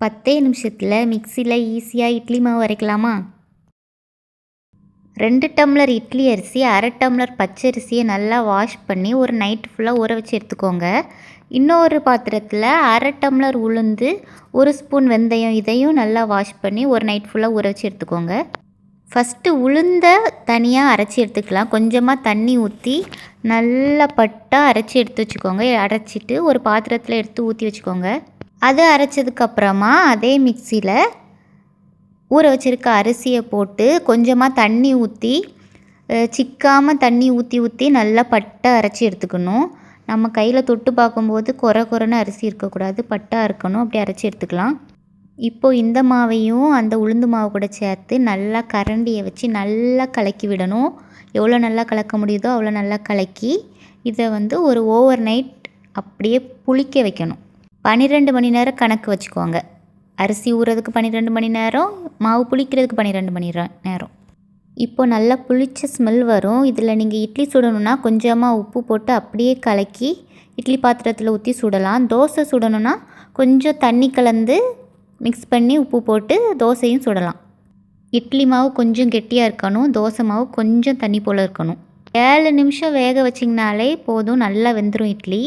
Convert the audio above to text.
10 நிமிஷத்தில் மிக்சியில் ஈஸியாக இட்லி மாவு அரைக்கலாமா? 2 டம்ளர் இட்லி அரிசி, 1/2 டம்ளர் பச்சரிசியை நல்லா வாஷ் பண்ணி ஒரு நைட்டு ஃபுல்லாக ஊற வச்சு எடுத்துக்கோங்க. இன்னொரு பாத்திரத்தில் 1/2 டம்ளர் உளுந்து, 1 ஸ்பூன் வெந்தயம், இதையும் நல்லா வாஷ் பண்ணி ஒரு நைட் ஃபுல்லாக ஊற வச்சு எடுத்துக்கோங்க. ஃபஸ்ட்டு உளுந்தை தனியாக அரைச்சி எடுத்துக்கலாம். கொஞ்சமாக தண்ணி ஊற்றி நல்லா பட்டாக அரைச்சி எடுத்து வச்சுக்கோங்க. அரைச்சிட்டு ஒரு பாத்திரத்தில் எடுத்து ஊற்றி வச்சுக்கோங்க. அது அரைச்சதுக்கப்புறமா அதே மிக்சியில் ஊற வச்சுருக்க அரிசியை போட்டு கொஞ்சமாக தண்ணி ஊற்றி சிக்காமல் தண்ணி ஊற்றி ஊற்றி நல்லா பட்டாக அரைச்சி எடுத்துக்கணும். நம்ம கையில் தொட்டு பார்க்கும்போது கொரன்னு அரிசி இருக்கக்கூடாது, பட்டாக இருக்கணும். அப்படி அரைச்சி எடுத்துக்கலாம். இப்போது இந்த மாவையும் அந்த உளுந்து மாவு கூட சேர்த்து நல்லா கரண்டியை வச்சு நல்லா கலக்கி விடணும். எவ்வளோ நல்லா கலக்க முடியுதோ அவ்வளோ நல்லா கலக்கி இதை ஒரு ஓவர் நைட் அப்படியே புளிக்க வைக்கணும். 12 மணி நேரம் கணக்கு வச்சுக்கோங்க. அரிசி ஊறதுக்கு 12 மணி நேரம், மாவு புளிக்கிறதுக்கு 12 மணி நேரம். இப்போது நல்லா புளிச்ச ஸ்மெல் வரும். இதில் நீங்கள் இட்லி சுடணுன்னா கொஞ்சமாக உப்பு போட்டு அப்படியே கலக்கி இட்லி பாத்திரத்தில் ஊற்றி சுடலாம். தோசை சுடணுன்னா கொஞ்சம் தண்ணி கலந்து மிக்ஸ் பண்ணி உப்பு போட்டு தோசையும் சுடலாம். இட்லி மாவு கொஞ்சம் கெட்டியாக இருக்கணும், தோசை மாவு கொஞ்சம் தண்ணி போல் இருக்கணும். 7 நிமிஷம் வேக வச்சிங்கனாலே போதும், நல்லா வெந்துடும் இட்லி.